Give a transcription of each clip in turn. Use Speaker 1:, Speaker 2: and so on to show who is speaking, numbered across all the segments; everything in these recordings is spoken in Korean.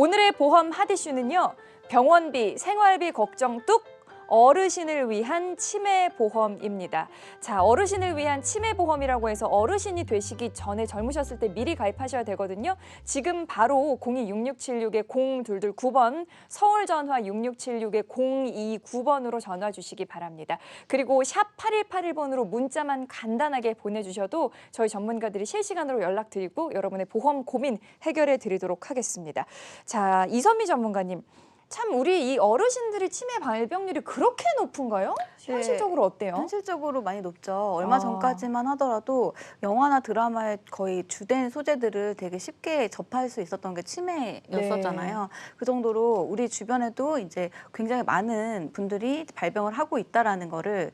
Speaker 1: 오늘의 보험 핫이슈는요. 병원비, 생활비 걱정 뚝! 어르신을 위한 치매보험입니다. 자, 어르신을 위한 치매보험이라고 해서 어르신이 되시기 전에 젊으셨을 때 미리 가입하셔야 되거든요. 지금 바로 02-6676-0229번, 서울 전화 6676-0229번으로 전화 주시기 바랍니다. 그리고 샵 8181번으로 문자만 간단하게 보내주셔도 저희 전문가들이 실시간으로 연락드리고 여러분의 보험 고민 해결해 드리도록 하겠습니다. 자, 이선미 전문가님. 참 우리 이 어르신들의 치매 발병률이 그렇게 높은가요? 현실적으로 어때요?
Speaker 2: 현실적으로 많이 높죠. 얼마 전까지만 하더라도 영화나 드라마의 거의 주된 소재들을 되게 쉽게 접할 수 있었던 게 치매였었잖아요.
Speaker 1: 네.
Speaker 2: 그 정도로 우리 주변에도 이제 굉장히 많은 분들이 발병을 하고 있다라는 거를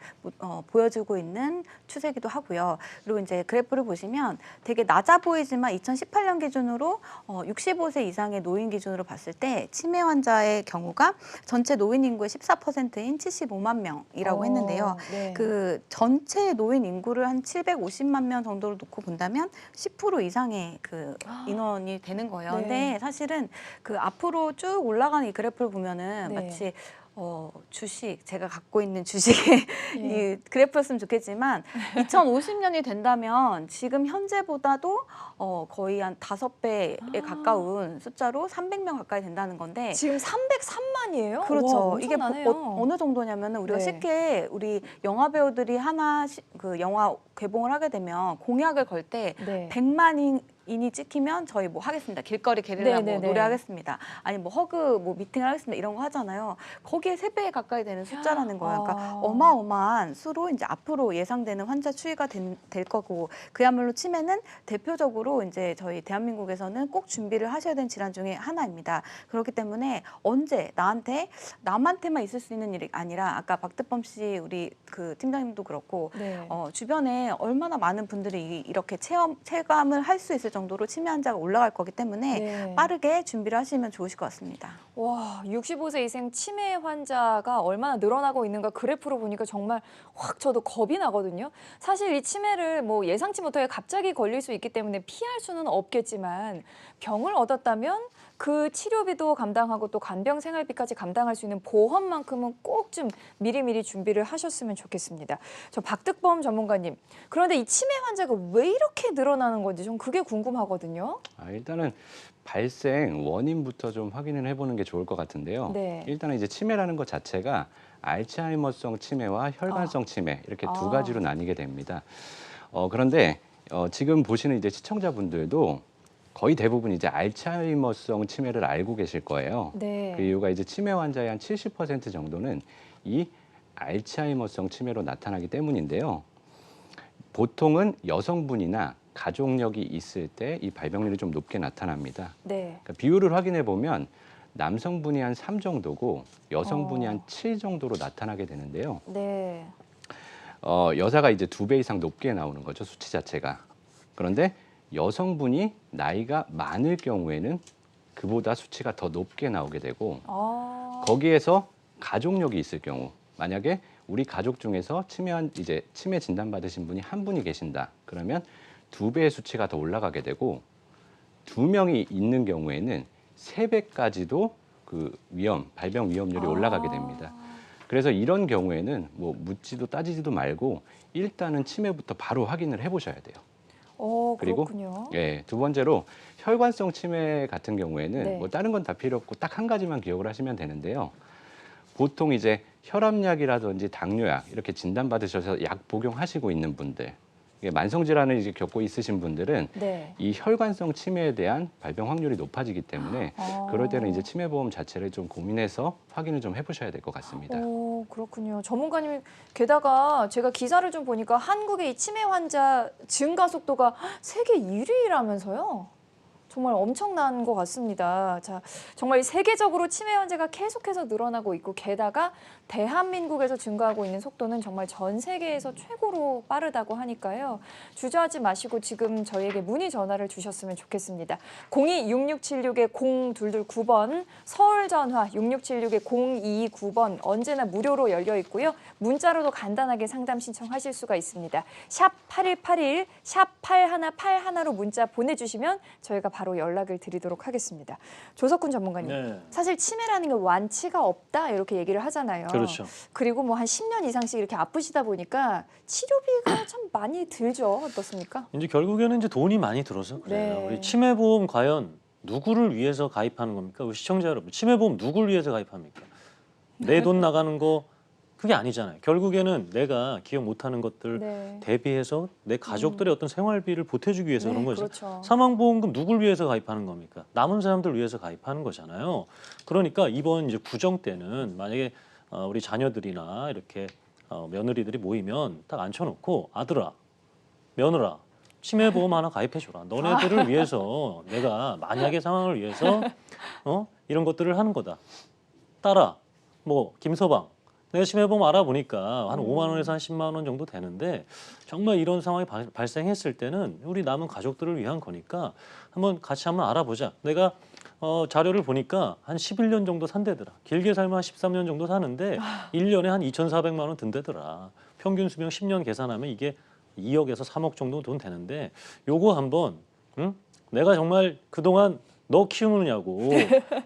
Speaker 2: 보여주고 있는 추세기도 하고요. 그리고 이제 그래프를 보시면 되게 낮아 보이지만 2018년 기준으로 65세 이상의 노인 기준으로 봤을 때 치매 환자의 경우가 전체 노인 인구의 14%인 75만 명이라고 했는데요.
Speaker 1: 네.
Speaker 2: 그 전체 노인 인구를 한 750만 명 정도로 놓고 본다면 10% 이상의 그 인원이 되는 거예요.
Speaker 1: 네.
Speaker 2: 근데 사실은 그 앞으로 쭉 올라가는 이 그래프를 보면은
Speaker 1: 네.
Speaker 2: 마치 주식, 제가 갖고 있는 주식의
Speaker 1: 예.
Speaker 2: 이 그래프였으면 좋겠지만 2050년이 된다면 지금 현재보다도 거의 한 5배에 가까운 숫자로 300명 가까이 된다는 건데
Speaker 1: 지금 303만이에요?
Speaker 2: 그렇죠. 이게
Speaker 1: 엄청나네요.
Speaker 2: 어느 정도냐면은 우리가
Speaker 1: 네.
Speaker 2: 쉽게 우리 영화 배우들이 그 영화 개봉을 하게 되면 공약을 걸 때
Speaker 1: 네.
Speaker 2: 100만인이 찍히면 저희 뭐 하겠습니다. 길거리 게릴라 뭐
Speaker 1: 네네네.
Speaker 2: 노래하겠습니다. 아니 뭐 허그 뭐 미팅을 하겠습니다. 이런 거 하잖아요. 거기에 3배에 가까이 되는 숫자라는 거예요. 그러니까 어마어마한 수로 이제 앞으로 예상되는 환자 추이가 될 거고 그야말로 치매는 대표적으로 이제 저희 대한민국에서는 꼭 준비를 하셔야 되는 질환 중에 하나입니다. 그렇기 때문에 언제 남한테만 있을 수 있는 일이 아니라 아까 박대범 씨 우리 그 팀장님도 그렇고
Speaker 1: 네.
Speaker 2: 주변에 얼마나 많은 분들이 이렇게 체감을 할 수 있을 정도로 치매 환자가 올라갈 거기 때문에
Speaker 1: 네.
Speaker 2: 빠르게 준비를 하시면 좋으실 것 같습니다.
Speaker 1: 와, 65세 이상 치매 환자가 얼마나 늘어나고 있는가 그래프로 보니까 정말 확 저도 겁이 나거든요. 사실 이 치매를 뭐 예상치 못하게 갑자기 걸릴 수 있기 때문에 피할 수는 없겠지만 병을 얻었다면 그 치료비도 감당하고 또 간병 생활비까지 감당할 수 있는 보험만큼은 꼭 좀 미리미리 준비를 하셨으면 좋겠습니다. 저 박득범 전문가님, 그런데 이 치매 환자가 왜 이렇게 늘어나는 건지 좀 그게 궁금하거든요.
Speaker 3: 일단은 발생 원인부터 좀 확인을 해보는 게 좋을 것 같은데요.
Speaker 1: 네.
Speaker 3: 일단은 이제 치매라는 것 자체가 알츠하이머성 치매와 혈관성 치매 이렇게 두 가지로 나뉘게 됩니다. 그런데 지금 보시는 이제 시청자분들도 거의 대부분 이제 알츠하이머성 치매를 알고 계실 거예요.
Speaker 1: 네.
Speaker 3: 그 이유가 이제 치매 환자의 한 70% 정도는 이 알츠하이머성 치매로 나타나기 때문인데요. 보통은 여성분이나 가족력이 있을 때 이 발병률이 좀 높게 나타납니다.
Speaker 1: 네.
Speaker 3: 그러니까 비율을 확인해 보면 남성분이 한 3 정도고 여성분이 한 7 정도로 나타나게 되는데요.
Speaker 1: 네.
Speaker 3: 여자가 이제 2배 이상 높게 나오는 거죠, 수치 자체가. 그런데 여성분이 나이가 많을 경우에는 그보다 수치가 더 높게 나오게 되고 거기에서 가족력이 있을 경우 만약에 우리 가족 중에서 치매 진단 받으신 분이 한 분이 계신다. 그러면 2배의 수치가 더 올라가게 되고 2명이 있는 경우에는 3배까지도 그 발병 위험률이 올라가게 됩니다. 그래서 이런 경우에는 뭐 묻지도 따지지도 말고 일단은 치매부터 바로 확인을 해보셔야 돼요. 그리고
Speaker 1: 그렇군요.
Speaker 3: 두 번째로 혈관성 치매 같은 경우에는
Speaker 1: 네.
Speaker 3: 뭐 다른 건 다 필요 없고 딱 한 가지만 기억을 하시면 되는데요. 보통 이제 혈압약이라든지 당뇨약 이렇게 진단받으셔서 약 복용하시고 있는 분들, 만성 질환을 이제 겪고 있으신 분들은
Speaker 1: 네.
Speaker 3: 이 혈관성 치매에 대한 발병 확률이 높아지기 때문에 그럴 때는 이제 치매보험 자체를 좀 고민해서 확인을 좀 해보셔야 될 것 같습니다.
Speaker 1: 그렇군요. 전문가님, 게다가 제가 기사를 좀 보니까 한국의 이 치매 환자 증가 속도가 세계 1위라면서요. 정말 엄청난 것 같습니다. 자, 정말 세계적으로 치매 환자가 계속해서 늘어나고 있고 게다가 대한민국에서 증가하고 있는 속도는 정말 전 세계에서 최고로 빠르다고 하니까요. 주저하지 마시고 지금 저희에게 문의 전화를 주셨으면 좋겠습니다. 02-6676-0229번, 서울 전화 6676-0229번 언제나 무료로 열려 있고요. 문자로도 간단하게 상담 신청하실 수가 있습니다. 샵 8181, 샵 8181로 문자 보내주시면 저희가 바로 바로 연락을 드리도록 하겠습니다. 조석훈 전문가님,
Speaker 4: 네.
Speaker 1: 사실 치매라는 게 완치가 없다 이렇게 얘기를 하잖아요.
Speaker 4: 그렇죠.
Speaker 1: 그리고 뭐 한 10년 이상씩 이렇게 아프시다 보니까 치료비가 참 많이 들죠. 어떻습니까?
Speaker 4: 이제 결국에는 이제 돈이 많이 들어서 그래요.
Speaker 1: 네.
Speaker 4: 우리 치매보험 과연 누구를 위해서 가입하는 겁니까? 우리 시청자 여러분, 치매보험 누구를 위해서 가입합니까? 내 돈 나가는 거 그게 아니잖아요. 결국에는 내가 기억 못하는 것들
Speaker 1: 네.
Speaker 4: 대비해서 내 가족들의 어떤 생활비를 보태주기 위해서 그런 거죠.
Speaker 1: 그렇죠.
Speaker 4: 사망보험금 누굴 위해서 가입하는 겁니까? 남은 사람들 위해서 가입하는 거잖아요. 그러니까 이번 이제 구정 때는 만약에 우리 자녀들이나 이렇게 며느리들이 모이면 딱 앉혀놓고 아들아, 며느라, 치매보험 하나 가입해줘라. 너네들을 위해서 내가 만약의 상황을 위해서 이런 것들을 하는 거다. 딸아, 뭐 김서방, 내가 치매보험 알아보니까 한 5만 원에서 한 10만 원 정도 되는데 정말 이런 상황이 발생했을 때는 우리 남은 가족들을 위한 거니까 같이 한번 알아보자. 내가 자료를 보니까 한 11년 정도 산대더라. 길게 살면 한 13년 정도 사는데 1년에 한 2,400만 원 든대더라. 평균 수명 10년 계산하면 이게 2억에서 3억 정도 돈 되는데 요거 한번 내가 정말 그동안 너 키우느냐고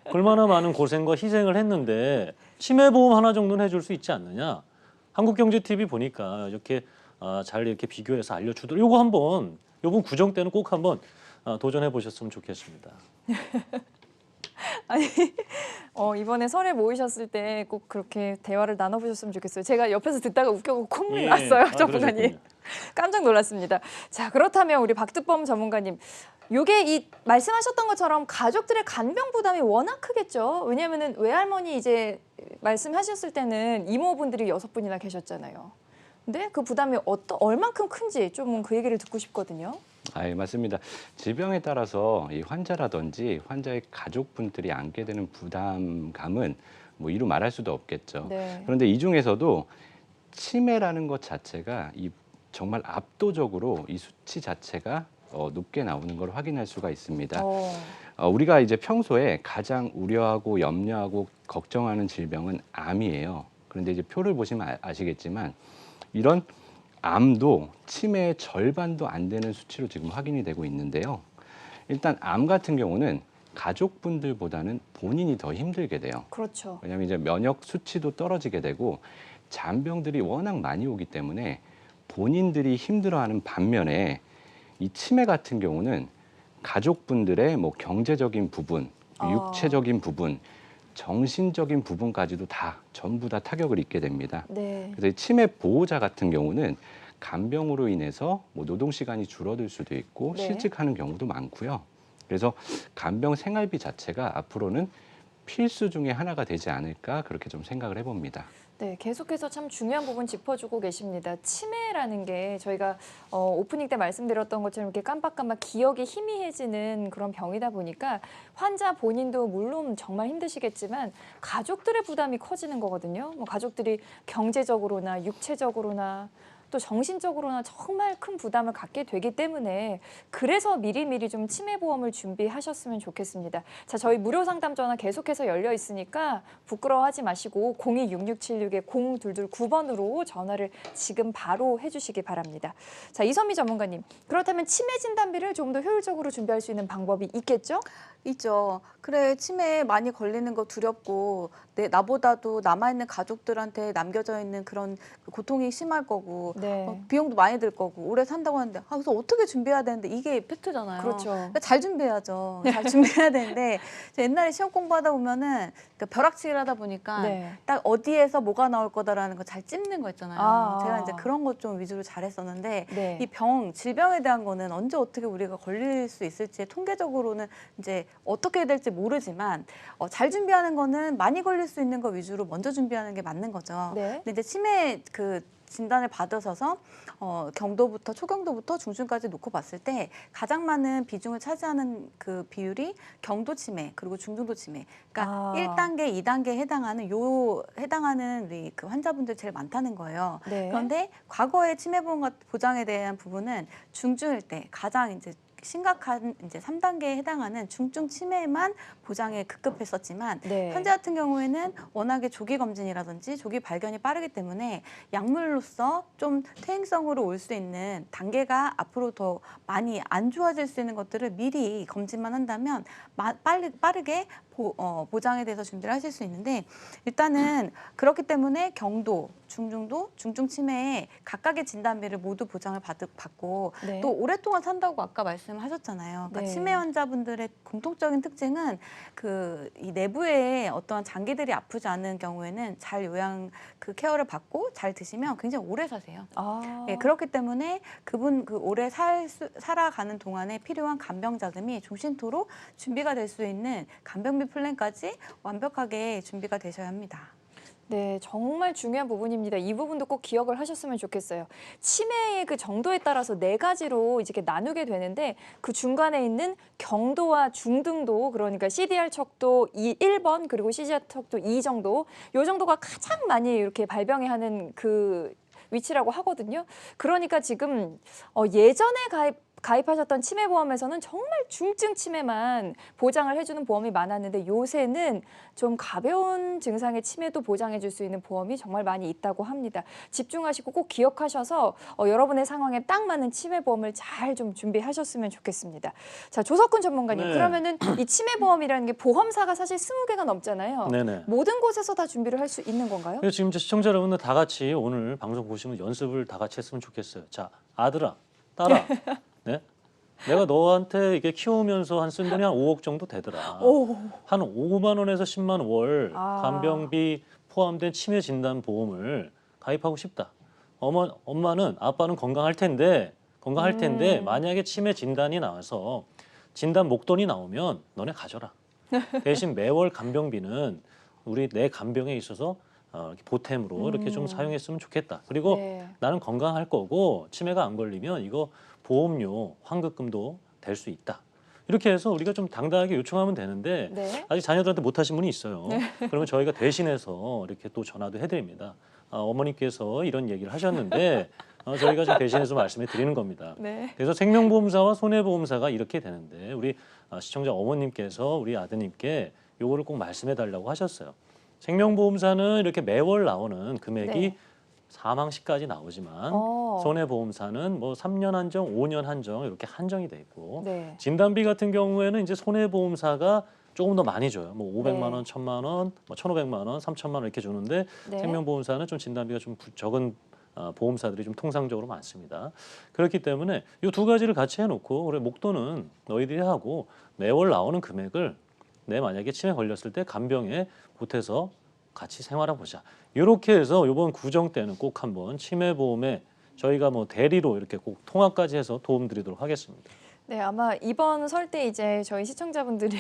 Speaker 4: 얼마나 많은 고생과 희생을 했는데 치매보험 하나 정도는 해줄 수 있지 않느냐. 한국경제TV 보니까 이렇게 잘 이렇게 비교해서 알려주더라고요. 요거 한번 요번 구정 때는 꼭 한번 도전해 보셨으면 좋겠습니다.
Speaker 1: 아니 이번에 설에 모이셨을 때 꼭 그렇게 대화를 나눠보셨으면 좋겠어요. 제가 옆에서 듣다가 웃겨서 콧물이 났어요, 전문가님.
Speaker 4: 그러셨군요.
Speaker 1: 깜짝 놀랐습니다. 자, 그렇다면 우리 박두범 전문가님, 요게 이 말씀하셨던 것처럼 가족들의 간병 부담이 워낙 크겠죠. 왜냐하면은 외할머니 이제 말씀하셨을 때는 이모분들이 6분이나 계셨잖아요. 근데 그 부담이 얼만큼 큰지 좀 그 얘기를 듣고 싶거든요.
Speaker 3: 예, 맞습니다. 질병에 따라서 이 환자라든지 환자의 가족분들이 안게 되는 부담감은 뭐 이루 말할 수도 없겠죠.
Speaker 1: 네.
Speaker 3: 그런데 이 중에서도 치매라는 것 자체가 정말 압도적으로 이 수치 자체가 높게 나오는 걸 확인할 수가 있습니다. 우리가 이제 평소에 가장 우려하고 염려하고 걱정하는 질병은 암이에요. 그런데 이제 표를 보시면 아시겠지만 이런 암도 치매의 절반도 안 되는 수치로 지금 확인이 되고 있는데요. 일단 암 같은 경우는 가족분들보다는 본인이 더 힘들게 돼요.
Speaker 1: 그렇죠.
Speaker 3: 왜냐하면 이제 면역 수치도 떨어지게 되고 잔병들이 워낙 많이 오기 때문에 본인들이 힘들어하는 반면에 이 치매 같은 경우는 가족분들의 뭐 경제적인 부분, 육체적인 부분, 정신적인 부분까지도 전부 다 타격을 입게 됩니다.
Speaker 1: 네.
Speaker 3: 그래서 치매 보호자 같은 경우는 간병으로 인해서 뭐 노동 시간이 줄어들 수도 있고
Speaker 1: 네.
Speaker 3: 실직하는 경우도 많고요. 그래서 간병 생활비 자체가 앞으로는 필수 중에 하나가 되지 않을까 그렇게 좀 생각을 해봅니다.
Speaker 1: 네, 계속해서 참 중요한 부분 짚어주고 계십니다. 치매라는 게 저희가 오프닝 때 말씀드렸던 것처럼 이렇게 깜빡깜빡 기억이 희미해지는 그런 병이다 보니까 환자 본인도 물론 정말 힘드시겠지만 가족들의 부담이 커지는 거거든요. 뭐 가족들이 경제적으로나 육체적으로나 또 정신적으로나 정말 큰 부담을 갖게 되기 때문에 그래서 미리미리 좀 치매보험을 준비하셨으면 좋겠습니다. 자, 저희 무료 상담 전화 계속해서 열려 있으니까 부끄러워하지 마시고 0266-0222-0222번으로 전화를 지금 바로 해주시기 바랍니다. 자, 이선미 전문가님, 그렇다면 치매 진단비를 좀 더 효율적으로 준비할 수 있는 방법이 있겠죠?
Speaker 2: 있죠. 그래, 치매에 많이 걸리는 거 두렵고 나보다도 남아있는 가족들한테 남겨져 있는 그런 고통이 심할 거고
Speaker 1: 네.
Speaker 2: 비용도 많이 들 거고 오래 산다고 하는데 그래서 어떻게 준비해야 되는데 이게 팩트잖아요.
Speaker 1: 그렇죠.
Speaker 2: 그러니까 잘 준비해야죠. 잘 준비해야 되는데 옛날에 시험 공부하다 보면은 그러니까 벼락치기를 하다 보니까
Speaker 1: 네.
Speaker 2: 딱 어디에서 뭐가 나올 거다라는 거 잘 찝는 거 있잖아요. 제가 이제
Speaker 1: 아.
Speaker 2: 그런 것 좀 위주로 잘했었는데
Speaker 1: 네.
Speaker 2: 이 질병에 대한 거는 언제 어떻게 우리가 걸릴 수 있을지 통계적으로는 이제 어떻게 해야 될지 모르지만 잘 준비하는 거는 많이 걸릴 수 있는 거 위주로 먼저 준비하는 게 맞는 거죠.
Speaker 1: 네.
Speaker 2: 근데 이제 치매 진단을 받으셔서 경도부터 초경도부터 중증까지 놓고 봤을 때 가장 많은 비중을 차지하는 그 비율이 경도 치매 그리고 중등도 치매. 그러니까 1단계, 2단계에 해당하는 우리 그 환자분들 제일 많다는 거예요.
Speaker 1: 네.
Speaker 2: 그런데 과거의 치매 보장에 대한 부분은 중증일 때 가장 이제 심각한 이제 3단계에 해당하는 중증 치매만 보장에 급급했었지만
Speaker 1: 네.
Speaker 2: 현재 같은 경우에는 워낙에 조기 검진이라든지 조기 발견이 빠르기 때문에 약물로서 좀 퇴행성으로 올 수 있는 단계가 앞으로 더 많이 안 좋아질 수 있는 것들을 미리 검진만 한다면 빠르게 보장에 대해서 준비를 하실 수 있는데 일단은 그렇기 때문에 경도, 중중도, 중증 치매에 각각의 진단비를 모두 보장을 받고
Speaker 1: 네.
Speaker 2: 또 오랫동안 산다고 아까 말씀하셨잖아요. 그러니까
Speaker 1: 네.
Speaker 2: 치매 환자분들의 공통적인 특징은 이 내부에 어떠한 장기들이 아프지 않은 경우에는 잘 요양 케어를 받고 잘 드시면 굉장히 오래 사세요.
Speaker 1: 아.
Speaker 2: 예, 그렇기 때문에 그분 오래 살아가는 동안에 필요한 간병 자금이 종신토로 준비가 될 수 있는 간병비 플랜까지 완벽하게 준비가 되셔야 합니다.
Speaker 1: 네, 정말 중요한 부분입니다. 이 부분도 꼭 기억을 하셨으면 좋겠어요. 치매의 그 정도에 따라서 4가지로 이렇게 나누게 되는데 그 중간에 있는 경도와 중등도, 그러니까 CDR 척도 1번 그리고 CDR 척도 2 정도, 요 정도가 가장 많이 이렇게 발병해 하는 그 위치라고 하거든요. 그러니까 지금 예전에 가입하셨던 치매보험에서는 정말 중증 치매만 보장을 해주는 보험이 많았는데 요새는 좀 가벼운 증상의 치매도 보장해 줄 수 있는 보험이 정말 많이 있다고 합니다. 집중하시고 꼭 기억하셔서 여러분의 상황에 딱 맞는 치매보험을 잘 좀 준비하셨으면 좋겠습니다. 자, 조석훈 전문가님,
Speaker 4: 네.
Speaker 1: 그러면은 이 치매보험이라는 게 보험사가 사실 20개가 넘잖아요.
Speaker 4: 네네.
Speaker 1: 모든 곳에서 다 준비를 할 수 있는 건가요?
Speaker 4: 그래서 지금 이제 시청자 여러분들 다 같이 오늘 방송 보시면 연습을 다 같이 했으면 좋겠어요. 자, 아들아, 딸아, 네? 내가 너한테 이게 키우면서 쓴 돈이 한 5억 정도 되더라.
Speaker 1: 오.
Speaker 4: 한 5만 원에서 10만 원 월
Speaker 1: 아.
Speaker 4: 간병비 포함된 치매 진단 보험을 가입하고 싶다. 엄마는 아빠는 건강할 텐데 만약에 치매 진단이 나와서 진단 목돈이 나오면 너네 가져라. 대신 매월 간병비는 내 간병에 있어서 이렇게 보탬으로 이렇게 좀 사용했으면 좋겠다. 그리고
Speaker 1: 네.
Speaker 4: 나는 건강할 거고 치매가 안 걸리면 이거 보험료 환급금도 될 수 있다. 이렇게 해서 우리가 좀 당당하게 요청하면 되는데
Speaker 1: 네.
Speaker 4: 아직 자녀들한테 못하신 분이 있어요. 그러면 저희가 대신해서 이렇게 또 전화도 해드립니다. 어머니께서 이런 얘기를 하셨는데 저희가 좀 대신해서 말씀해 드리는 겁니다.
Speaker 1: 네.
Speaker 4: 그래서 생명보험사와 손해보험사가 이렇게 되는데 우리 시청자 어머님께서 우리 아드님께 요거를 꼭 말씀해 달라고 하셨어요. 생명보험사는 이렇게 매월 나오는 금액이
Speaker 1: 네.
Speaker 4: 사망 시까지 나오지만
Speaker 1: 어.
Speaker 4: 손해보험사는 뭐 3년 한정, 5년 한정 이렇게 한정이 돼 있고
Speaker 1: 네.
Speaker 4: 진단비 같은 경우에는 이제 손해보험사가 조금 더 많이 줘요. 뭐 500만 원,
Speaker 1: 네.
Speaker 4: 1000만 원, 뭐 1,500만 원, 3,000만 원 이렇게 주는데
Speaker 1: 네.
Speaker 4: 생명보험사는 좀 진단비가 좀 적은 보험사들이 좀 통상적으로 많습니다. 그렇기 때문에 이 2가지를 같이 해놓고 그래 목돈은 너희들이 하고 매월 나오는 금액을 내 만약에 치매 걸렸을 때 간병에 보태서 같이 생활해 보자. 이렇게 해서 이번 구정 때는 꼭 한번 치매보험에 저희가 뭐 대리로 이렇게 꼭 통화까지 해서 도움드리도록 하겠습니다.
Speaker 1: 네, 아마 이번 설 때 이제 저희 시청자분들이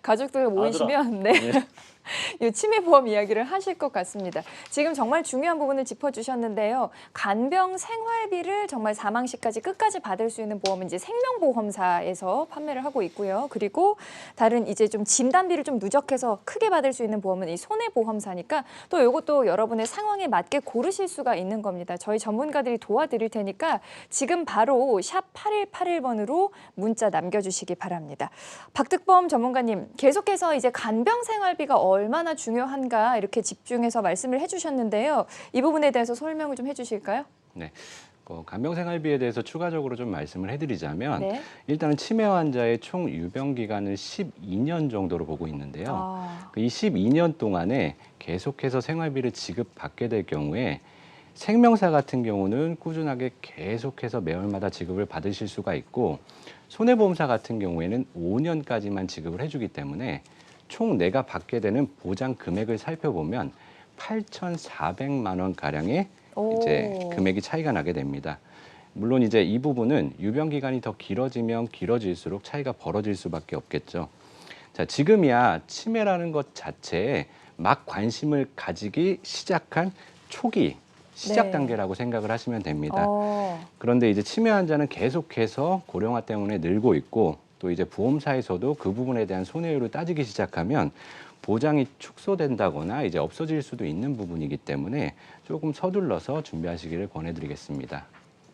Speaker 1: 가족들 모이시면 네.
Speaker 4: 네.
Speaker 1: 이 치매 보험 이야기를 하실 것 같습니다. 지금 정말 중요한 부분을 짚어주셨는데요. 간병 생활비를 정말 사망 시까지 끝까지 받을 수 있는 보험은 이제 생명보험사에서 판매를 하고 있고요. 그리고 다른 이제 좀 진단비를 좀 누적해서 크게 받을 수 있는 보험은 이 손해보험사니까 또 이것도 여러분의 상황에 맞게 고르실 수가 있는 겁니다. 저희 전문가들이 도와드릴 테니까 지금 바로 샵 8181번으로 문자 남겨주시기 바랍니다. 박득범 전문가님, 계속해서 이제 간병 생활비가 얼마나 중요한가 이렇게 집중해서 말씀을 해주셨는데요. 이 부분에 대해서 설명을 좀 해주실까요?
Speaker 3: 네. 간병생활비에 대해서 추가적으로 좀 말씀을 해드리자면
Speaker 1: 네.
Speaker 3: 일단은 치매 환자의 총 유병 기간을 12년 정도로 보고 있는데요.
Speaker 1: 아.
Speaker 3: 이 12년 동안에 계속해서 생활비를 지급받게 될 경우에 생명사 같은 경우는 꾸준하게 계속해서 매월마다 지급을 받으실 수가 있고 손해보험사 같은 경우에는 5년까지만 지급을 해주기 때문에 총 내가 받게 되는 보장 금액을 살펴보면 8,400만 원 가량의 이제 금액이 차이가 나게 됩니다. 물론 이제 이 부분은 유병 기간이 더 길어지면 길어질수록 차이가 벌어질 수밖에 없겠죠. 자, 지금이야 치매라는 것 자체에 막 관심을 가지기 시작한 초기 시작
Speaker 1: 네.
Speaker 3: 단계라고 생각을 하시면 됩니다. 그런데 이제 치매 환자는 계속해서 고령화 때문에 늘고 있고 또 이제 보험사에서도 그 부분에 대한 손해율을 따지기 시작하면 보장이 축소된다거나 이제 없어질 수도 있는 부분이기 때문에 조금 서둘러서 준비하시기를 권해드리겠습니다.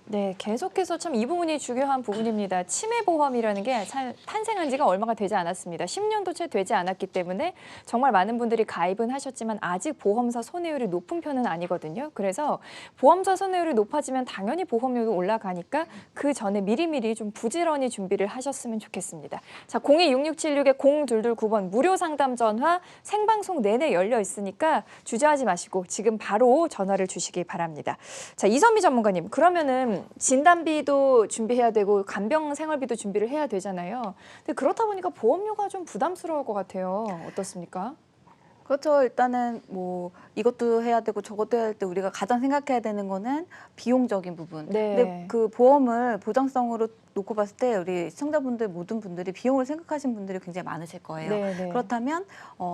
Speaker 1: 네, 계속해서 참 이 부분이 중요한 부분입니다. 치매 보험이라는 게 탄생한 지가 얼마가 되지 않았습니다. 10년도 채 되지 않았기 때문에 정말 많은 분들이 가입은 하셨지만 아직 보험사 손해율이 높은 편은 아니거든요. 그래서 보험사 손해율이 높아지면 당연히 보험료도 올라가니까 그 전에 미리미리 좀 부지런히 준비를 하셨으면 좋겠습니다. 자, 0266-0229번 무료 상담 전화 생방송 내내 열려 있으니까 주저하지 마시고 지금 바로 전화를 주시기 바랍니다. 자, 이선미 전문가님, 그러면은 진단비도 준비해야 되고 간병 생활비도 준비를 해야 되잖아요. 근데 그렇다 보니까 보험료가 좀 부담스러울 것 같아요. 어떻습니까?
Speaker 2: 그렇죠. 일단은 뭐 이것도 해야 되고 저것도 해야 될 때 우리가 가장 생각해야 되는 거는 비용적인 부분.
Speaker 1: 네.
Speaker 2: 근데 그 보험을 보장성으로 놓고 봤을 때 우리 시청자분들 모든 분들이 비용을 생각하신 분들이 굉장히 많으실 거예요.
Speaker 1: 네.
Speaker 2: 그렇다면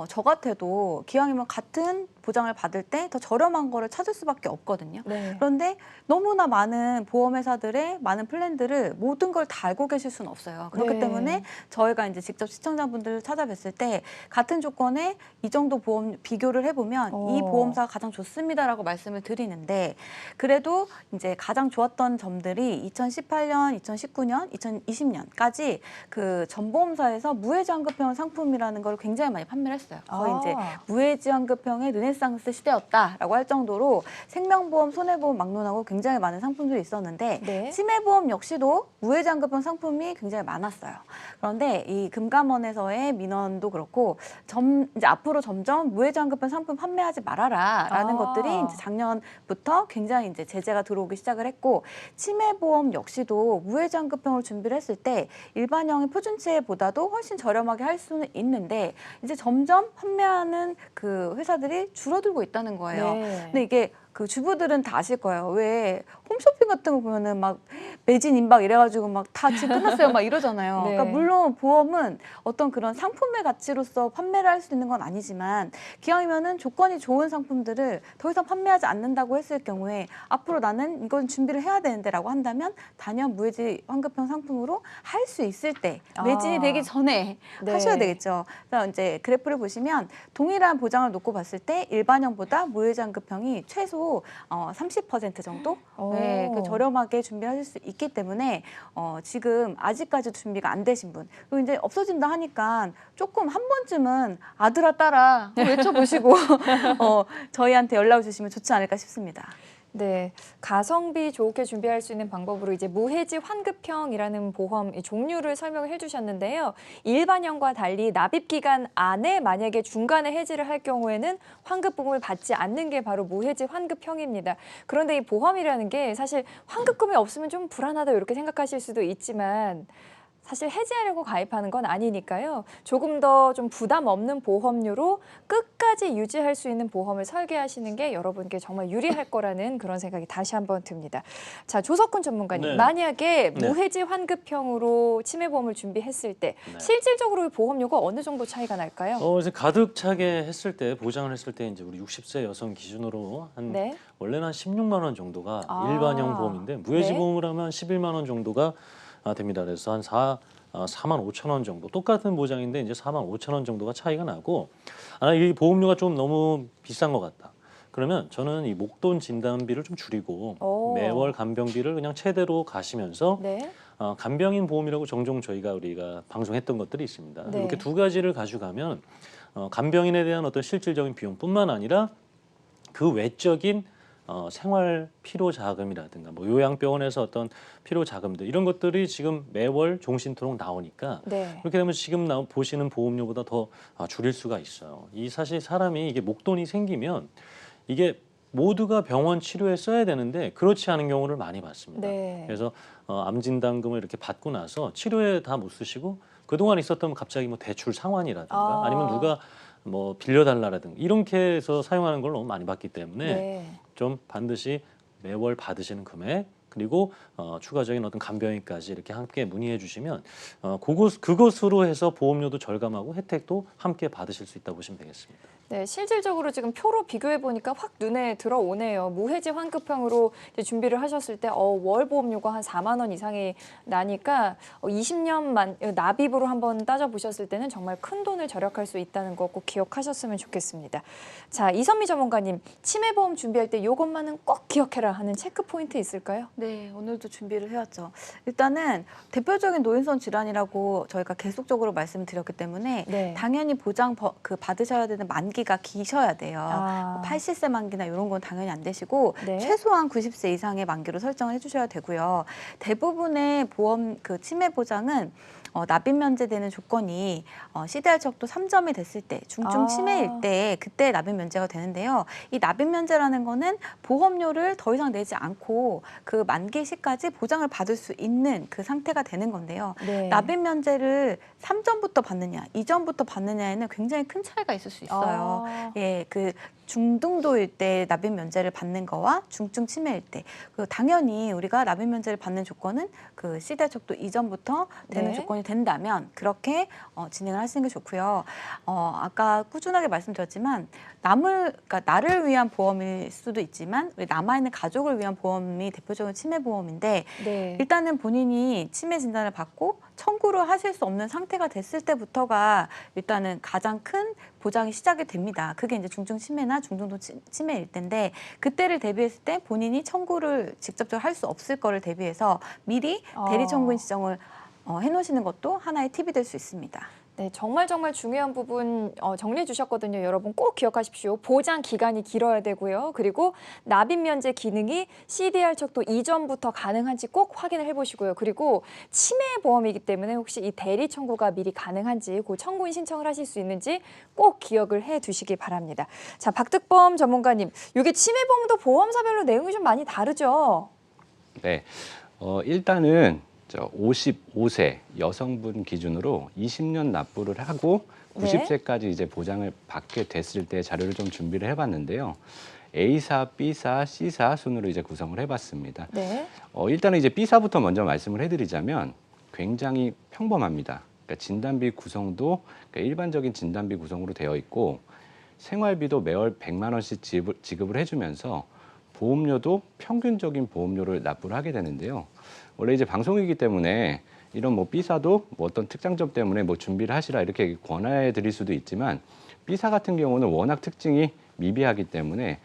Speaker 2: 저 같아도 기왕이면 같은 보장을 받을 때 더 저렴한 거를 찾을 수밖에 없거든요.
Speaker 1: 네.
Speaker 2: 그런데 너무나 많은 보험회사들의 많은 플랜들을 모든 걸 다 알고 계실 수는 없어요. 그렇기
Speaker 1: 네.
Speaker 2: 때문에 저희가 이제 직접 시청자분들을 찾아뵀을 때 같은 조건에 이 정도 보험 비교를 해보면 이 보험사가 가장 좋습니다라고 말씀을 드리는데 그래도 이제 가장 좋았던 점들이 2018년, 2019년, 2020년까지 그 전보험사에서 무해지환급형 상품이라는 걸 굉장히 많이 판매를 했어요. 거의 이제 무해지환급형의 르네상스 시대였다라고 할 정도로 생명보험, 손해보험 막론하고 굉장히 많은 상품들이 있었는데
Speaker 1: 네.
Speaker 2: 치매보험 역시도 무해지환급형 상품이 굉장히 많았어요. 그런데 이 금감원에서의 민원도 그렇고 이제 앞으로 점점 무해지환급형 상품 판매하지 말아라라는 것들이 이제 작년부터 굉장히 이제 제재가 들어오기 시작을 했고 치매보험 역시도 무해지환급형을 준비를 했을 때 일반형의 표준치보다도 훨씬 저렴하게 할 수는 있는데 이제 점점 판매하는 그 회사들이 줄어들고 있다는 거예요.
Speaker 1: 네.
Speaker 2: 근데 이게 그 주부들은 다 아실 거예요. 왜 홈쇼핑 같은 거 보면은 막 매진 임박 이래가지고 막 다 지금 끝났어요 막 이러잖아요.
Speaker 1: 네.
Speaker 2: 그러니까 물론 보험은 어떤 그런 상품의 가치로서 판매를 할 수 있는 건 아니지만 기왕이면은 조건이 좋은 상품들을 더 이상 판매하지 않는다고 했을 경우에 앞으로 나는 이건 준비를 해야 되는데라고 한다면 단연 무해지 환급형 상품으로 할 수 있을 때 매진이 되기 전에
Speaker 1: 네.
Speaker 2: 하셔야 되겠죠. 그래서 이제 그래프를 보시면 동일한 보장을 놓고 봤을 때 일반형보다 무해지 환급형이 최소 30% 정도 네, 그 저렴하게 준비하실 수 있기 때문에 지금 아직까지 준비가 안 되신 분 그리고 이제 없어진다 하니까 조금 한 번쯤은 아들아 딸아 외쳐보시고 저희한테 연락을 주시면 좋지 않을까 싶습니다.
Speaker 1: 네, 가성비 좋게 준비할 수 있는 방법으로 이제 무해지 환급형이라는 보험 이 종류를 설명을 해주셨는데요. 일반형과 달리 납입 기간 안에 만약에 중간에 해지를 할 경우에는 환급금을 받지 않는 게 바로 무해지 환급형입니다. 그런데 이 보험이라는 게 사실 환급금이 없으면 좀 불안하다 이렇게 생각하실 수도 있지만 사실 해지하려고 가입하는 건 아니니까요. 조금 더 좀 부담 없는 보험료로 끝까지 유지할 수 있는 보험을 설계하시는 게 여러분께 정말 유리할 거라는 그런 생각이 다시 한번 듭니다. 자, 조석훈 전문가님,
Speaker 4: 네.
Speaker 1: 만약에
Speaker 4: 네.
Speaker 1: 무해지 환급형으로 치매보험을 준비했을 때
Speaker 4: 네.
Speaker 1: 실질적으로 보험료가 어느 정도 차이가 날까요?
Speaker 4: 이제 가득 차게 했을 때 보장을 했을 때 이제 우리 60세 여성 기준으로
Speaker 1: 네.
Speaker 4: 원래는 한 16만 원 정도가
Speaker 1: 아.
Speaker 4: 일반형 보험인데 무해지
Speaker 1: 네.
Speaker 4: 보험을 하면 11만 원 정도가 됩니다. 그래서 한 4만 5천 원 정도 똑같은 보장인데 이제 4만 5천 원 정도가 차이가 나고 이 보험료가 좀 너무 비싼 것 같다. 그러면 저는 이 목돈 진단비를 좀 줄이고 매월 간병비를 그냥 최대로 가시면서
Speaker 1: 네.
Speaker 4: 간병인 보험이라고 종종 우리가 방송했던 것들이 있습니다.
Speaker 1: 네.
Speaker 4: 이렇게 두 가지를 가져가면 간병인에 대한 어떤 실질적인 비용뿐만 아니라 그 외적인 생활 필요 자금이라든가 뭐 요양병원에서 어떤 필요 자금들 이런 것들이 지금 매월 종신토록 나오니까
Speaker 1: 네.
Speaker 4: 그렇게 되면 지금 보시는 보험료보다 더 줄일 수가 있어요. 이 사실 사람이 이게 목돈이 생기면 이게 모두가 병원 치료에 써야 되는데 그렇지 않은 경우를 많이 봤습니다.
Speaker 1: 네.
Speaker 4: 그래서 암 진단금을 이렇게 받고 나서 치료에 다 못 쓰시고 그동안 있었던 갑자기 뭐 대출 상환이라든가 아니면 누가 뭐 빌려달라라든가 이렇게 해서 사용하는 걸 너무 많이 봤기 때문에
Speaker 1: 네.
Speaker 4: 좀 반드시 매월 받으시는 금액 그리고 추가적인 어떤 간병인까지 이렇게 함께 문의해 주시면 그것으로 해서 보험료도 절감하고 혜택도 함께 받으실 수 있다고 보시면 되겠습니다.
Speaker 1: 네, 실질적으로 지금 표로 비교해 보니까 확 눈에 들어오네요. 무해지 환급형으로 이제 준비를 하셨을 때 월 보험료가 한 4만 원 이상이 나니까 20년만 납입으로 한번 따져 보셨을 때는 정말 큰 돈을 절약할 수 있다는 거 꼭 기억하셨으면 좋겠습니다. 자, 이선미 전문가님, 치매보험 준비할 때 이것만은 꼭 기억해라 하는 체크 포인트 있을까요?
Speaker 2: 네, 오늘도 준비를 해왔죠. 일단은 대표적인 노인성 질환이라고 저희가 계속적으로 말씀드렸기 때문에
Speaker 1: 네.
Speaker 2: 당연히 받으셔야 되는 만기가 기셔야 돼요.
Speaker 1: 아.
Speaker 2: 80세 만기나 이런 건 당연히 안 되시고
Speaker 1: 네.
Speaker 2: 최소한 90세 이상의 만기로 설정을 해주셔야 되고요. 대부분의 보험 치매 보장은 납입 면제되는 조건이 CDR 척도 3점이 됐을 때, 중증
Speaker 1: 아.
Speaker 2: 치매일 때 그때 납입 면제가 되는데요. 이 납입 면제라는 거는 보험료를 더 이상 내지 않고 그 만기 시까지 보장을 받을 수 있는 그 상태가 되는 건데요.
Speaker 1: 네.
Speaker 2: 납입 면제를 3점부터 받느냐, 2점부터 받느냐에는 굉장히 큰 차이가 있을 수 있어요.
Speaker 1: 아.
Speaker 2: 예, 중등도일 때 납입 면제를 받는 거와 중증 치매일 때, 당연히 우리가 납입 면제를 받는 조건은 그 CDR 척도 이전부터 되는
Speaker 1: 네.
Speaker 2: 조건이 된다면 그렇게 진행을 하시는 게 좋고요. 아까 꾸준하게 말씀드렸지만 그러니까 나를 위한 보험일 수도 있지만 우리 남아있는 가족을 위한 보험이 대표적인 치매 보험인데
Speaker 1: 네.
Speaker 2: 일단은 본인이 치매 진단을 받고 청구를 하실 수 없는 상태가 됐을 때부터가 일단은 가장 큰 보장이 시작이 됩니다. 그게 이제 중증 치매나 중등도 치매일 텐데 그때를 대비했을 때 본인이 청구를 직접적으로 할 수 없을 거를 대비해서 미리 대리 청구인 지정을 해놓으시는 것도 하나의 팁이 될 수 있습니다.
Speaker 1: 네, 정말 중요한 부분 정리해 주셨거든요. 여러분 꼭 기억하십시오. 보장 기간이 길어야 되고요. 그리고 납입 면제 기능이 CDR 척도 이전부터 가능한지 꼭 확인을 해보시고요. 그리고 치매 보험이기 때문에 혹시 이 대리 청구가 미리 가능한지 그 청구인 신청을 하실 수 있는지 꼭 기억을 해 두시기 바랍니다. 자, 박득범 전문가님, 이게 치매 보험도 보험사별로 내용이 좀 많이 다르죠?
Speaker 3: 네, 일단은 55세 여성분 기준으로 20년 납부를 하고 90세까지 이제 보장을 받게 됐을 때 자료를 좀 준비를 해봤는데요. A사, B사, C사 순으로 이제 구성을 해봤습니다.
Speaker 1: 네.
Speaker 3: 일단은 이제 B사부터 먼저 말씀을 해드리자면 굉장히 평범합니다. 그러니까 진단비 구성도 그러니까 일반적인 진단비 구성으로 되어 있고 생활비도 매월 100만 원씩 지급을 해주면서 보험료도 평균적인 보험료를 납부를 하게 되는데요. 원래 이제 방송이기 때문에 이런 B사도 어떤 특장점 때문에 준비를 하시라 이렇게 권해 드릴 수도 있지만 B사 같은 경우는 워낙 특징이 미비하기 때문에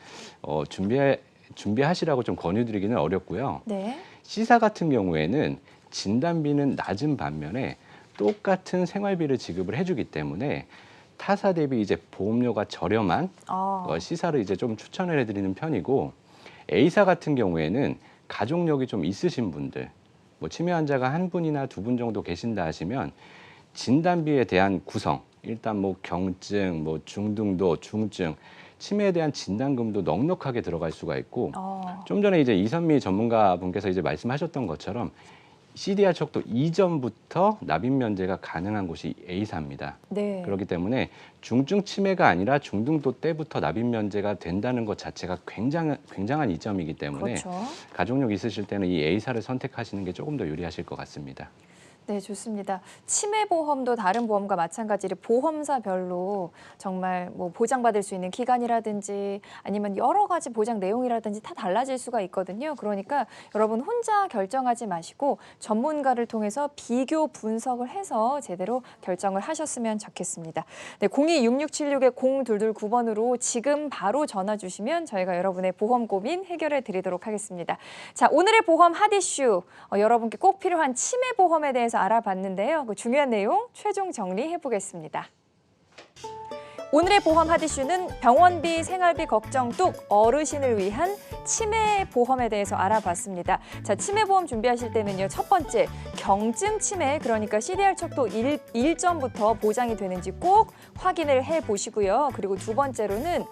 Speaker 3: 준비하시라고 좀 권유드리기는 어렵고요.
Speaker 1: 네.
Speaker 3: C사 같은 경우에는 진단비는 낮은 반면에 똑같은 생활비를 지급을 해주기 때문에 타사 대비 이제 보험료가 저렴한 C사를 이제 좀 추천을 해드리는 편이고 A사 같은 경우에는 가족력이 좀 있으신 분들, 치매 환자가 한 분이나 두 분 정도 계신다 하시면 진단비에 대한 구성, 일단 경증, 중등도, 중증, 치매에 대한 진단금도 넉넉하게 들어갈 수가 있고 좀 전에 이제 이선미 전문가분께서 이제 말씀하셨던 것처럼 CDR 척도 이전부터 납입 면제가 가능한 곳이 A사입니다.
Speaker 1: 네.
Speaker 3: 그렇기 때문에 중증 치매가 아니라 중등도 때부터 납입 면제가 된다는 것 자체가 굉장한 이점이기 때문에
Speaker 1: 그렇죠.
Speaker 3: 가족력 있으실 때는 이 A사를 선택하시는 게 조금 더 유리하실 것 같습니다.
Speaker 1: 네, 좋습니다. 치매 보험도 다른 보험과 마찬가지로 보험사별로 정말 보장받을 수 있는 기간이라든지 아니면 여러 가지 보장 내용이라든지 다 달라질 수가 있거든요. 그러니까 여러분 혼자 결정하지 마시고 전문가를 통해서 비교 분석을 해서 제대로 결정을 하셨으면 좋겠습니다. 네, 026676-0229번으로 지금 바로 전화 주시면 저희가 여러분의 보험 고민 해결해 드리도록 하겠습니다. 자, 오늘의 보험 핫 이슈, 여러분께 꼭 필요한 치매 보험에 대해서 알아봤는데요. 그 중요한 내용 최종 정리해 보겠습니다. 오늘의 보험 핫 이슈는 병원비, 생활비 걱정 뚝 어르신을 위한 치매 보험에 대해서 알아봤습니다. 자, 치매 보험 준비하실 때는요. 첫 번째, 경증 치매, 그러니까 CDR 척도 1점부터 보장이 되는지 꼭 확인을 해 보시고요. 그리고 두 번째로는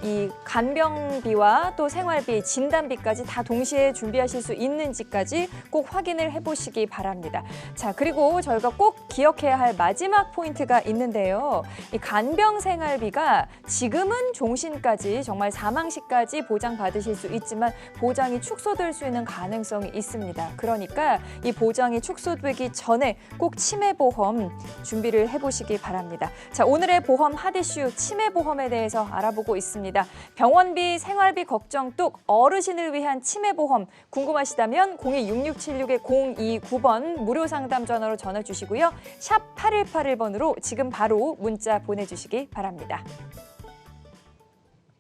Speaker 1: 이 간병비와 또 생활비, 진단비까지 다 동시에 준비하실 수 있는지까지 꼭 확인을 해보시기 바랍니다. 자, 그리고 저희가 꼭 기억해야 할 마지막 포인트가 있는데요. 이 간병 생활비가 지금은 종신까지 정말 사망시까지 보장받으실 수 있지만 보장이 축소될 수 있는 가능성이 있습니다. 그러니까 이 보장이 축소되기 전에 꼭 치매보험 준비를 해보시기 바랍니다. 자, 오늘의 보험 핫 이슈 치매보험에 대해서 알아보고 있습니다. 병원비, 생활비 걱정 뚝 어르신을 위한 치매보험 궁금하시다면 026676-0229번 무료 상담 전화로 전화 주시고요. 샵 8181번으로 지금 바로 문자 보내주시기 바랍니다.